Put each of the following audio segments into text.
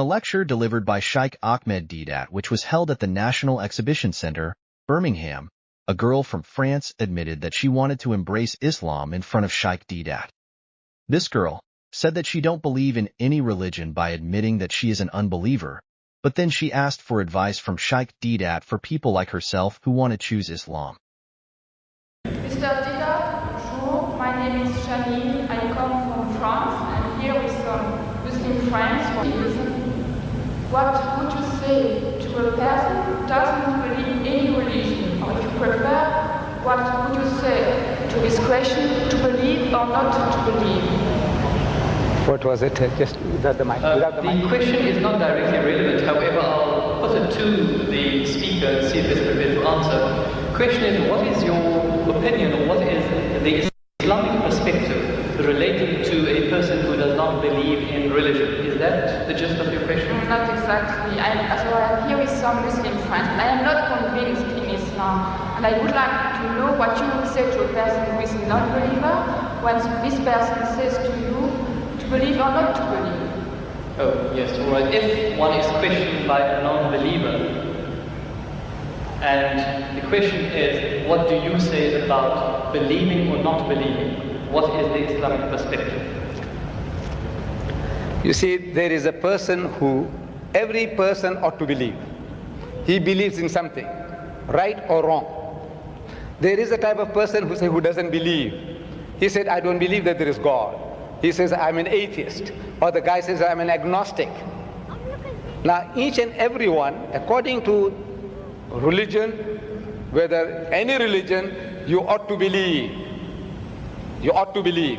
A lecture delivered by Sheikh Ahmed Deedat, which was held at the National Exhibition Center, Birmingham, a girl from France admitted that she wanted to embrace Islam in front of Sheikh Deedat. This girl said that she don't believe in any religion by admitting that she is an unbeliever, but then she asked for advice from Sheikh Deedat for people like herself who want to choose Islam. Mr. Deedat, bonjour, my name is Janine, I come from France, and here with some Muslim friends for Islam. What would you say to a person who doesn't believe any religion, or if you prefer, what would you say to this question, to believe or not to believe? What was it? Just without the mic. The question is not directly relevant, however, I'll put it to the speaker and see if he's prepared to answer. The question is, what is your opinion, or what is the Islamic perspective relating to a person who does not believe in religion? Is that the gist of your question? Not exactly. I'm here with some Muslim friends. I am not convinced in Islam, and I would like to know what you would say to a person who is a non-believer when this person says to you, believe or not to believe? Oh, yes, all right. If one is questioned by a non-believer, and the question is, what do you say about believing or not believing? What is the Islamic perspective? You see, there is a person who every person ought to believe. He believes in something, right or wrong. There is a type of person who doesn't believe. He said, I don't believe that there is God. He says, I'm an atheist. Or the guy says, I'm an agnostic. Now, each and every one, according to religion, whether any religion, you ought to believe. You ought to believe.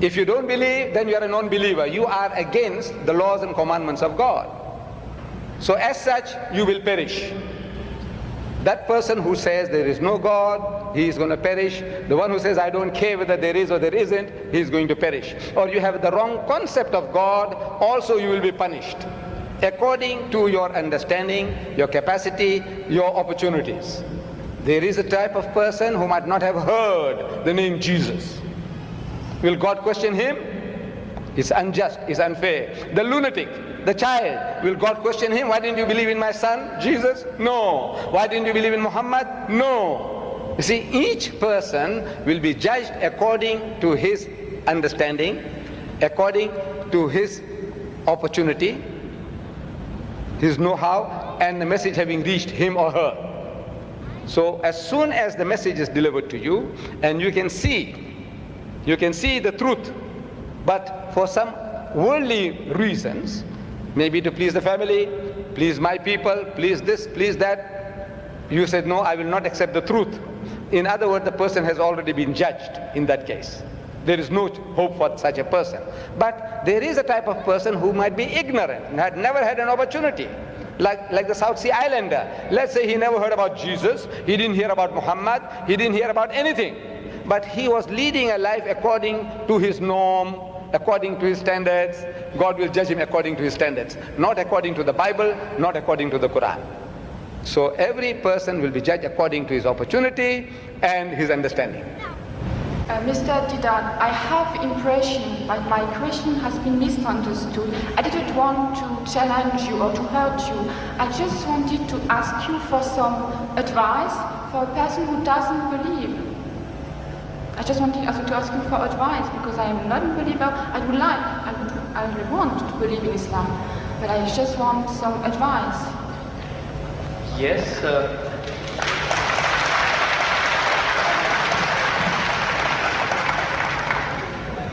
If you don't believe, then you are a non-believer. You are against the laws and commandments of God. So as such, you will perish. That person who says there is no God, he is going to perish. The one who says I don't care whether there is or there isn't, he is going to perish. Or you have the wrong concept of God, also you will be punished according to your understanding, your capacity, your opportunities. There is a type of person who might not have heard the name Jesus. Will God question him? It's unjust, it's unfair. The lunatic, the child, will God question him? Why didn't you believe in my son, Jesus? No. Why didn't you believe in Muhammad? No. You see, each person will be judged according to his understanding, according to his opportunity, his know-how, and the message having reached him or her. So as soon as the message is delivered to you, and you can see the truth, but for some worldly reasons, maybe to please the family, please my people, please this, please that, you said, no, I will not accept the truth. In other words, the person has already been judged in that case. There is no hope for such a person. But there is a type of person who might be ignorant and had never had an opportunity. Like the South Sea Islander. Let's say he never heard about Jesus, he didn't hear about Muhammad, he didn't hear about anything. But he was leading a life according to his norm, according to his standards. God will judge him according to his standards, not according to the Bible, not according to the Quran. So every person will be judged according to his opportunity and his understanding. Mr. Deedat, I have impression that my question has been misunderstood. I didn't want to challenge you or to hurt you. I just wanted to ask you for some advice for a person who doesn't believe. I just wanted also to ask you for advice because I am not a believer. I would want to believe in Islam, but I just want some advice. Yes.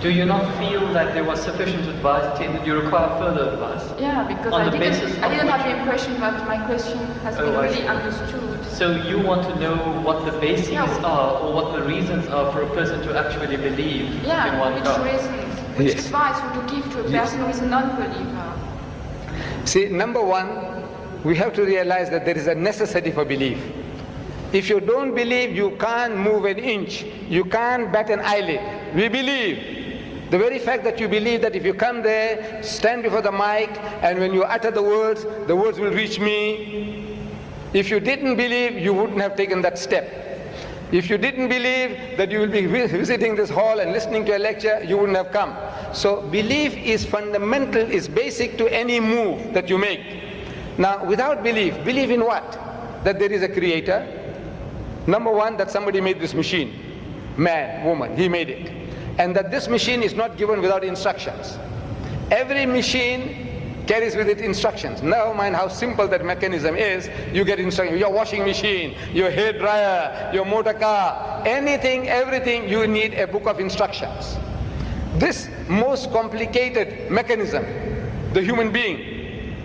Do you not feel that there was sufficient advice, that you require further advice? Yeah, because I didn't have the impression that my question has been really understood. So you want to know what the bases are, or what the reasons are for a person to actually believe in one God? Which reasons? Which advice would you give to a person who is a non-believer? See, number one, we have to realize that there is a necessity for belief. If you don't believe, you can't move an inch. You can't bat an eyelid. We believe. The very fact that you believe that if you come there, stand before the mic, and when you utter the words will reach me. If you didn't believe, you wouldn't have taken that step. If you didn't believe that you will be visiting this hall and listening to a lecture, you wouldn't have come. So belief is fundamental, is basic to any move that you make. Now, without belief in what? That there is a creator. Number one, that somebody made this machine. Man, woman, he made it. And that this machine is not given without instructions. Every machine carries with it instructions. Never mind how simple that mechanism is, you get instructions. Your washing machine, your hair dryer, your motor car, anything, everything, you need a book of instructions. This most complicated mechanism, the human being,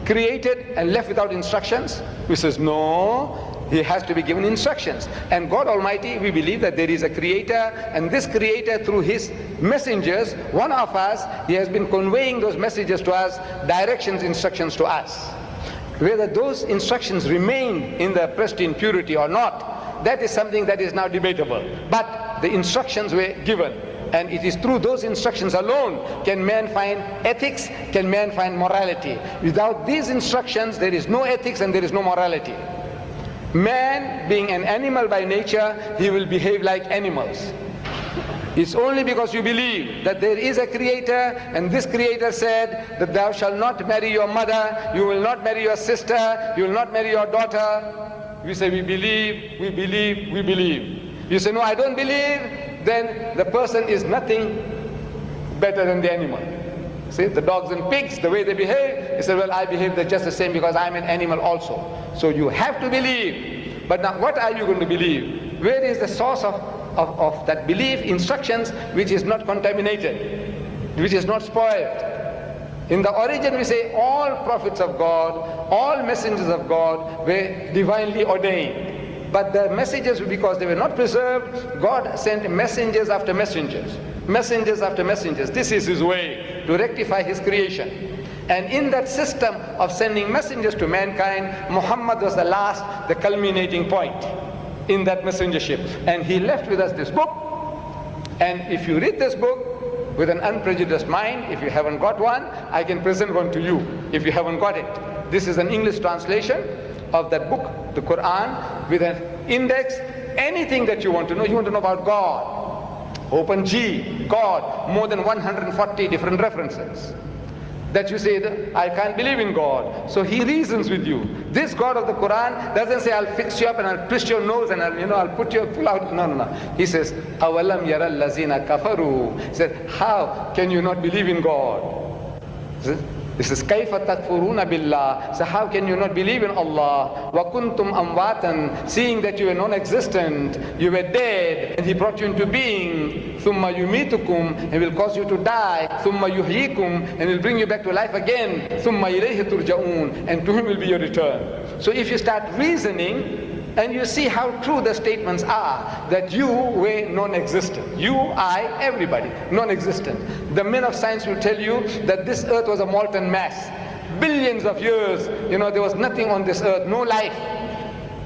created and left without instructions, who says, no, he has to be given instructions. And God Almighty, we believe that there is a creator, and this creator through his messengers, one of us, he has been conveying those messages to us, directions, instructions to us. Whether those instructions remain in the pristine purity or not, that is something that is now debatable. But the instructions were given, and it is through those instructions alone can man find ethics, can man find morality. Without these instructions, there is no ethics and there is no morality. Man, being an animal by nature, he will behave like animals. It's only because you believe that there is a creator, and this creator said that thou shalt not marry your mother, you will not marry your sister, you will not marry your daughter. We say we believe, we believe, we believe. You say no, I don't believe, then the person is nothing better than the animal. See, the dogs and pigs, the way they behave, he said, well, I behave just the same because I'm an animal also. So you have to believe. But now what are you going to believe? Where is the source of that belief, instructions, which is not contaminated, which is not spoiled? In the origin we say all prophets of God, all messengers of God were divinely ordained. But the messages, because they were not preserved, God sent messengers after messengers. Messengers after messengers. This is his way to rectify his creation. And in that system of sending messengers to mankind, Muhammad was the last, the culminating point in that messengership. And he left with us this book. And if you read this book with an unprejudiced mind, if you haven't got one, I can present one to you if you haven't got it. This is an English translation of that book, the Quran, with an index. Anything that you want to know about God. Open G, God, more than 140 different references. That you say, I can't believe in God. So he reasons with you. This God of the Quran doesn't say, I'll fix you up and I'll twist your nose and I'll pull out. No. He says, Awalam yara allazina kafaru. He said, how can you not believe in God? This is kaifa takfuruna billah. So how can you not believe in Allah? Wa kuntum amwatan, seeing that you were non-existent, you were dead, and He brought you into being. Thumma yumitukum, and will cause you to die. Thumma yuhyikum, and will bring you back to life again. Thumma ilayhi turja'un, and to Him will be your return. So if you start reasoning, and you see how true the statements are, that you were non-existent. You, I, everybody, non-existent. The men of science will tell you that this earth was a molten mass. Billions of years, there was nothing on this earth, no life.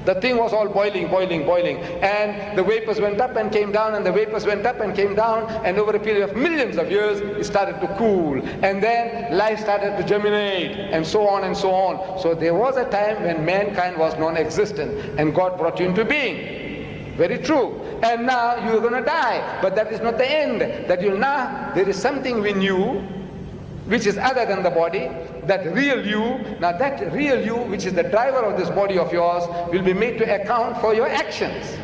The thing was all boiling. And the vapors went up and came down, and the vapors went up and came down, and over a period of millions of years, it started to cool. And then life started to germinate, and so on and so on. So there was a time when mankind was non-existent, and God brought you into being. Very true. And now you're going to die. But that is not the end. There is something in you, which is other than the body, that real you. Now that real you, which is the driver of this body of yours, will be made to account for your actions.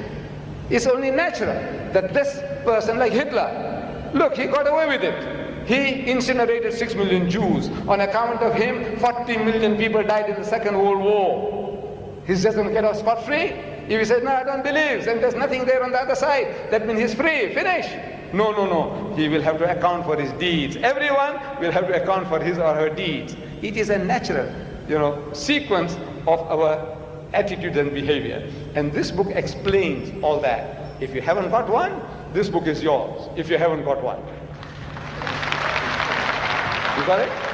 It's only natural that this person, like Hitler, look, he got away with it. He incinerated 6 million Jews. On account of him, 40 million people died in the Second World War. He's just going to get off scot-free. If he says, no, I don't believe, and there's nothing there on the other side, that means he's free, finish. No. He will have to account for his deeds. Everyone will have to account for his or her deeds. It is a natural, sequence of our attitude and behavior. And this book explains all that. If you haven't got one, this book is yours. If you haven't got one. You got it?